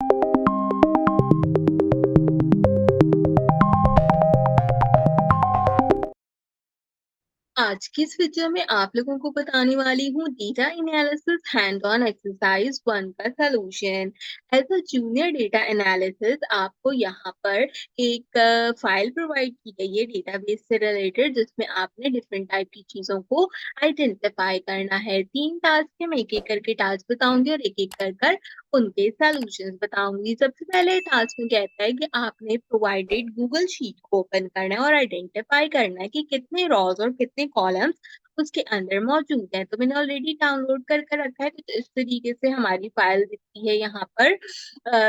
आज की इस वीडियो में आप लोगों को बताने वाली हूँ data analysis hand on exercise 1 का solution. As a junior data analysis आपको यहाँ पर एक फाइल प्रोवाइड की गई है डेटाबेस से रिलेटेड, जिसमें आपने डिफरेंट टाइप की चीजों को आइडेंटिफाई करना है। 3 टास्क है, मैं एक एक करके टास्क बताऊंगी और एक एक कर उनके सॉल्यूशंस बताऊंगी। सबसे पहले टास्क में कहता है कि आपने प्रोवाइडेड गूगल शीट को ओपन करना है और आइडेंटिफाई करना है कि कितने रॉज और कितने कॉलम्स उसके अंदर मौजूद है। तो मैंने ऑलरेडी डाउनलोड करके रखा है। कुछ इस तरीके से हमारी फाइल दिखती है यहाँ पर,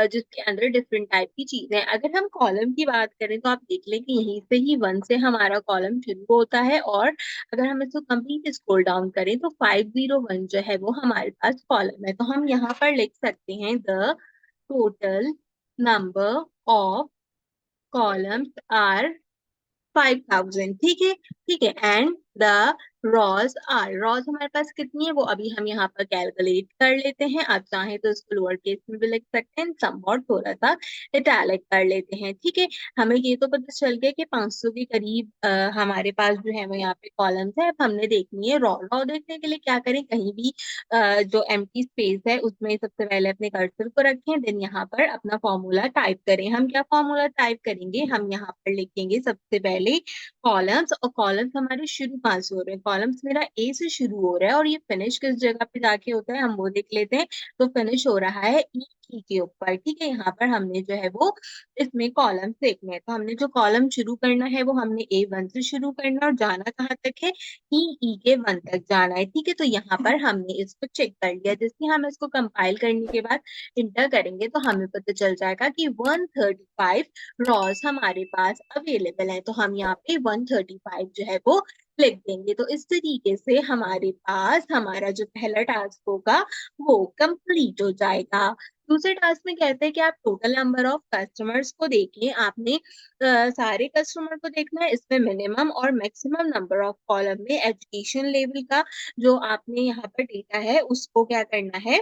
जिसके अंदर डिफरेंट टाइप की चीजें। अगर हम कॉलम की बात करें तो आप देख लें कि यहीं से ही 1 से हमारा कॉलम शुरू होता है, और अगर हम इसको कंप्लीट स्क्रॉल डाउन करें तो 501 जो है वो हमारे पास कॉलम है। तो हम यहाँ पर लिख सकते हैं the total number of columns are 5000। ठीक है, ठीक है। एंड द रॉज हमारे पास कितनी है वो अभी हम यहाँ पर कैलकुलेट कर लेते हैं। आप चाहें तो इसको लोअर केस में भी लिख सकते हैं, समवॉट थोड़ा सा इटैलिक कर लेते हैं। ठीक है, हमें ये तो पता चल गया कि 500 के करीब हमारे पास जो है वो यहाँ पे कॉलम्स है। अब हमने देखनी है रॉ देखने के लिए क्या करें, कहीं भी जो एम्प्टी स्पेस है उसमें सबसे पहले अपने कर्सर को रखें, देन यहाँ पर अपना फॉर्मूला टाइप करें। हम क्या फॉर्मूला टाइप करेंगे, हम यहाँ पर लिखेंगे सबसे पहले कॉलम्स, और कॉलम्स हमारे शुरू कहाँ से हो रहे हैं। कॉलम्स मेरा ए से शुरू हो रहा है और ये फिनिश किस जगह पे जाके होता है हम वो देख लेते हैं। तो फिनिश हो रहा है ई की के ऊपर। ठीक है, यहाँ पर हमने जो है वो इसमें कॉलम देखने हैं। तो हमने जो कॉलम शुरू करना है वो हमने A1 से शुरू करना है और जाना कहाँ तक है, ई के 1 तक जाना है। ठीक है, तो यहाँ पर हमने इसको चेक कर लिया। जैसे हम इसको कंपाइल करने के बाद इंटर करेंगे तो हमें पता चल जाएगा कि 135 रॉज हमारे पास अवेलेबल है। तो हम यहाँ पे 135 जो है वो लिख देंगे। तो इस तरीके से हमारे पास हमारा जो पहला टास्क होगा वो कंप्लीट हो जाएगा। दूसरे टास्क में कहते हैं कि आप टोटल नंबर ऑफ कस्टमर्स को देखिए। आपने सारे कस्टमर को देखना है। इसमें मिनिमम और मैक्सिमम नंबर ऑफ कॉलम में एजुकेशन लेवल का जो आपने यहाँ पर डेटा है उसको क्या करना है,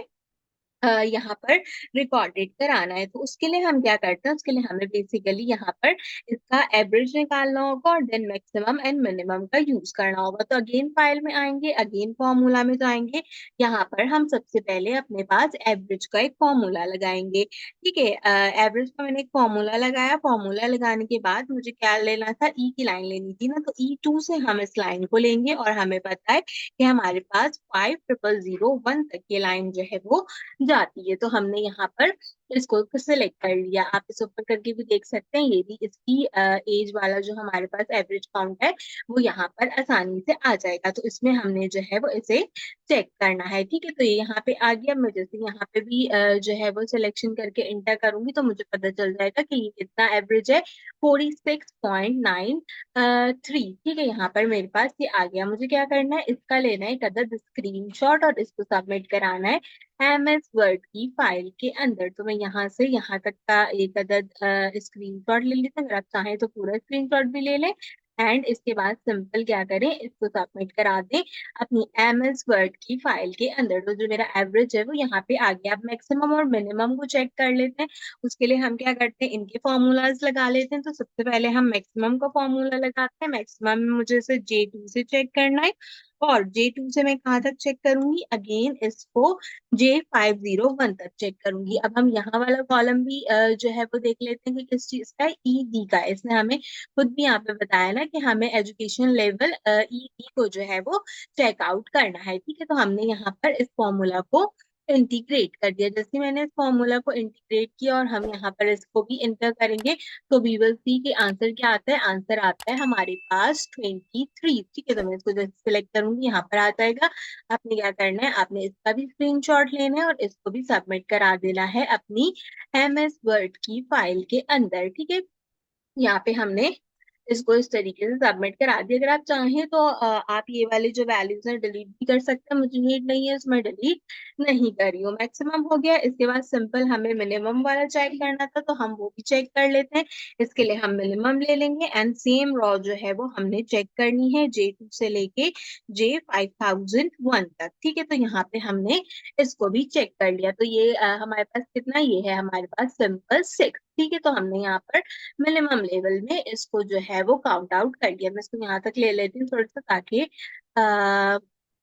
यहाँ पर रिकॉर्डेड कराना है। तो उसके लिए हम क्या करते हैं, उसके लिए हमें बेसिकली यहाँ पर इसका एवरेज निकालना होगा और देन मैक्सिमम एंड मिनिमम का यूज करना होगा। तो अगेन फाइल में आएंगे, अगेन फॉर्मूला में जाएंगे। यहाँ पर हम सबसे पहले अपने पास एवरेज का एक फॉर्मूला लगाएंगे। ठीक है, एवरेज का मैंने एक फॉर्मूला लगाया। फॉर्मूला लगाने के बाद मुझे क्या लेना था, ई की लाइन लेनी थी ना, तो E2 से हम इस लाइन को लेंगे और हमें पता है कि हमारे पास 5001 तक ये लाइन जो है वो जाती है। तो हमने यहाँ पर इसको सिलेक्ट कर लिया। आप इस ऊपर करके भी देख सकते हैं, ये भी इसकी एज वाला जो हमारे पास एवरेज काउंट है वो यहाँ पर आसानी से आ जाएगा। तो इसमें हमने जो है वो इसे चेक करना है। ठीक है, तो ये यहाँ पे आ गया। मैं जैसे यहाँ पे भी जो है वो सिलेक्शन करके इंटर करूंगी तो मुझे पता चल जाएगा कि ये कितना एवरेज है, 46.93। ठीक है, यहाँ पर मेरे पास ये आ गया। मुझे क्या करना है, इसका लेना है एक अदद स्क्रीनशॉट और इसको सबमिट कराना है MS वर्ड की फाइल के अंदर। तो मैं यहाँ से यहाँ तक का एक अदद स्क्रीनशॉट ले लेते हैं। अगर आप चाहें तो पूरा स्क्रीनशॉट भी ले लें। एंड इसके बाद सिंपल क्या करें, इसको सबमिट करा दें अपनी MS वर्ड की फाइल के अंदर। तो जो मेरा एवरेज है वो यहाँ पे आ गया। अब मैक्सिमम और मिनिमम को चेक कर लेते हैं। उसके लिए हम क्या करते हैं, इनके फॉर्मूलाज लगा लेते हैं। तो सबसे पहले हम मैक्सिमम का फॉर्मूला लगाते हैं। मैक्सिमम में मुझे इसे J2 से चेक करना है और J2 से मैं कहाँ तक चेक करूंगी, अगेन इसको J501 तक चेक करूंगी। अब हम यहाँ वाला कॉलम भी जो है वो देख लेते हैं कि किस चीज का है, ED का है। इसने हमें खुद भी यहाँ पे बताया ना कि हमें एजुकेशन लेवल ED को जो है वो चेकआउट करना है। ठीक है, तो हमने यहाँ पर इस फॉर्मूला को इंटीग्रेट कर दिया। जैसे मैंने इस फॉर्मूला को इंटीग्रेट किया और हम यहाँ पर इसको भी इंटर करेंगे तो वी विल सी कि आंसर क्या आता है। आंसर आता है हमारे पास 23। ठीक है, तो मैं इसको जैसे सिलेक्ट करूंगी यहाँ पर आ जाएगा। आपने क्या करना है, आपने इसका भी स्क्रीनशॉट लेना है और इसको भी सबमिट करा देना है अपनी MS वर्ड की फाइल के अंदर। ठीक है, यहाँ पे हमने इसको इस तरीके से सबमिट करा दिया। अगर आप चाहें तो आप ये वाले जो वैल्यूज हैं डिलीट भी कर सकते हैं, मुझे नीड नहीं है, इसमें डिलीट नहीं कर रही हूँ। मैक्सिमम हो गया। इसके बाद सिंपल हमें मिनिमम वाला चेक करना था, तो हम वो भी चेक कर लेते हैं। इसके लिए हम मिनिमम ले लेंगे एंड सेम रॉ जो है वो हमने चेक करनी है J2 से लेके J5001 तक। ठीक है, तो यहाँ पे हमने इसको भी चेक कर लिया। तो ये हमारे पास कितना, ये है हमारे पास सिंपल 6। ठीक है, तो हमने यहाँ पर मिनिमम लेवल में इसको जो है वो काउंट आउट कर लिया। मैं इसको यहाँ तक ले लेती हूँ थोड़ा सा, ताकि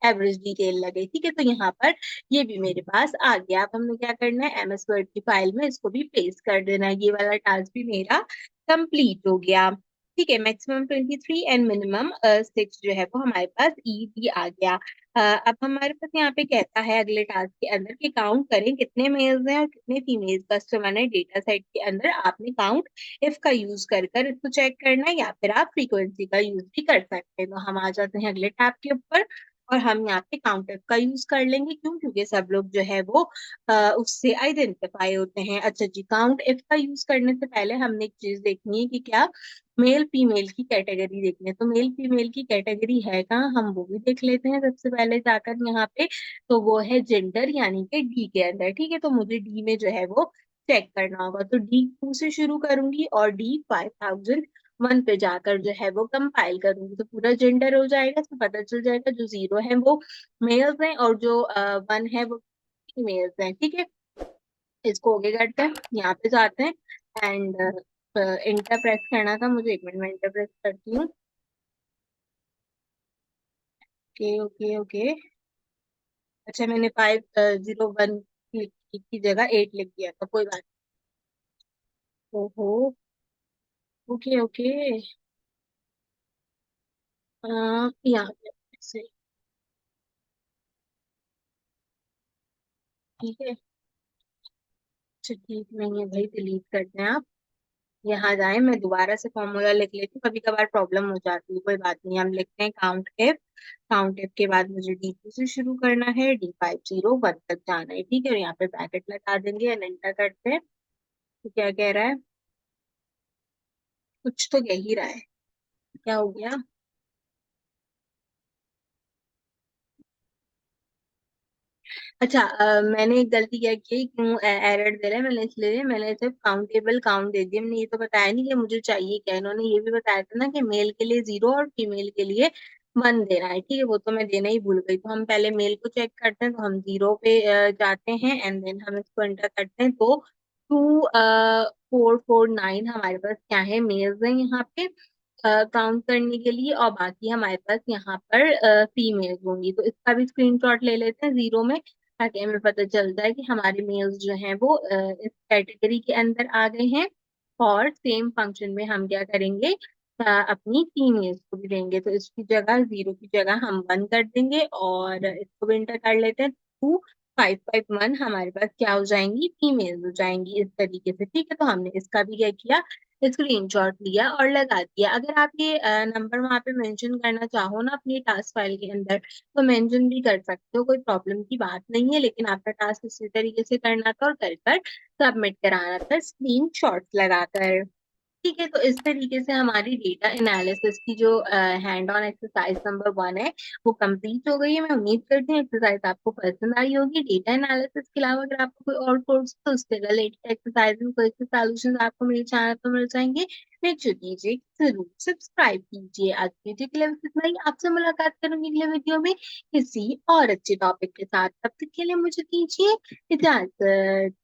एवरेज डिटेल लगे। ठीक है, तो यहाँ पर ये भी मेरे पास आ गया। अब हमने क्या करना है, MS वर्ड की फाइल में इसको भी पेस्ट कर देना है। ये वाला टास्क भी मेरा कंप्लीट हो गया। ठीक है, मैक्सिमम 23 एंड मिनिमम 6 जो है वो हमारे पास ई भी आ गया। अब हमारे पास यहाँ पे कहता है अगले टास्क के अंदर कि काउंट करें कितने मेल्स हैं और कितने फीमेल्स कस्टमर ने डेटा सेट के अंदर। आपने काउंट इफ का यूज कर कर इसको चेक करना है, या फिर आप फ्रीक्वेंसी का यूज भी कर सकते हैं। तो हम आ जाते हैं अगले टैब के ऊपर और हम यहाँ पे काउंट इफ का यूज कर लेंगे। क्यों? क्योंकि सब लोग जो है वो उससे आइडेंटिफाई होते हैं। अच्छा जी, काउंट इफ का यूज करने से पहले हमने एक चीज देखनी है कि क्या मेल फीमेल की कैटेगरी देखनी है। तो मेल फीमेल की कैटेगरी है कहाँ, हम वो भी देख लेते हैं सबसे पहले जाकर यहाँ पे। तो वो है जेंडर, यानी कि डी के अंदर। ठीक है, तो मुझे डी में जो है वो चेक करना होगा। तो D2 से शुरू करूंगी और D5001 पे जाकर जो है वो कंपाइल करूंगी। तो पूरा जेंडर हो जाएगा, तो पता चल जाएगा जो 0 है वो मेल्स हैं और जो 1 है वो फीमेल्स हैं। ठीक है, इसको ओके करते हैं, यहाँ पे जाते हैं एंड इंटर प्रेस करना था मुझे। 1 मिनट में इंटर प्रेस करती हूँ। Okay okay okay. अच्छा, मैंने 501 की जगह 8 लिख दिया था, कोई बात। ओहो। Okay okay. यहाँ पे से ठीक है। अच्छा ठीक नहीं है भाई, डिलीट करते हैं आप। यहाँ जाए, मैं दोबारा से फॉर्मूला लिख लेती हूँ, कभी कभार प्रॉब्लम हो जाती है, कोई बात नहीं। हम लिखते हैं काउंट एफ। काउंट एफ के बाद मुझे D2 से शुरू करना है, D501 तक जाना है। ठीक है, और यहाँ पे ब्रैकेट लगा देंगे एंड एंटर करते हैं। तो क्या कह रहा है, कुछ तो कह ही रहा है। क्या हो गया? अच्छा, मैंने एक गलती क्या की, क्यों एरर दे रहा है, मैंने इसलिए मैंने सिर्फ काउंटेबल काउंट दे दिया। मैंने ये तो बताया नहीं कि मुझे चाहिए क्या। इन्होंने ये भी बताया था ना कि मेल के लिए 0 और फीमेल के लिए 1 देना है। ठीक है, वो तो मैं देना ही भूल गई। तो हम पहले मेल को चेक करते हैं, तो हम 0 पे जाते हैं एंड देन हम इसको एंटर करते हैं। तो 2449 हमारे पास क्या है, मेल्स है यहाँ पे काउंट करने के लिए, और बाकी हमारे पास यहाँ पर फीमेल्स होंगी। तो इसका भी स्क्रीनशॉट ले लेते हैं 0 में, ताकि हमें पता चल जाए कि हमारे मेल्स जो हैं वो इस कैटेगरी के अंदर आ गए हैं। और सेम फंक्शन में हम क्या करेंगे, अपनी फीमेल्स को भी देंगे। तो इसकी जगह 0 की जगह हम 1 कर देंगे और इसको भी इंटर कर लेते हैं। 2551 हमारे पास क्या हो जाएंगी, फीमेल्स हो जाएंगी इस तरीके से। ठीक है, तो हमने इसका भी क्या किया, स्क्रीनशॉट लिया और लगा दिया। अगर आप ये नंबर वहां पे मेंशन करना चाहो ना अपनी टास्क फाइल के अंदर, तो मेंशन भी कर सकते हो, कोई प्रॉब्लम की बात नहीं है। लेकिन आपका टास्क इसी तरीके से करना था और कर कर सबमिट कराना था, स्क्रीन शॉट्स लगाकर। ठीक है, तो इस तरीके से हमारी डेटा एनालिसिस की जो हैंड ऑन एक्सरसाइज नंबर 1 है वो कंप्लीट हो गई है। मैं उम्मीद करती हूँ एक्सरसाइज आपको पसंद आई होगी। डेटा एनालिसिस के अलावा अगर आपको कोई और कोर्स तो उसके रिलेटेड एक्सरसाइज में कोई सॉल्यूशन आपको मेरे चैनल पर मिल जाएंगे। मेक श्योर कीजिए, जरूर सब्सक्राइब कीजिए। आज की वीडियो के लिए बस इतना ही। आपसे मुलाकात करूंगी अगले वीडियो में किसी और अच्छे टॉपिक के साथ। तब तक के लिए मुझे दीजिए इजाजत।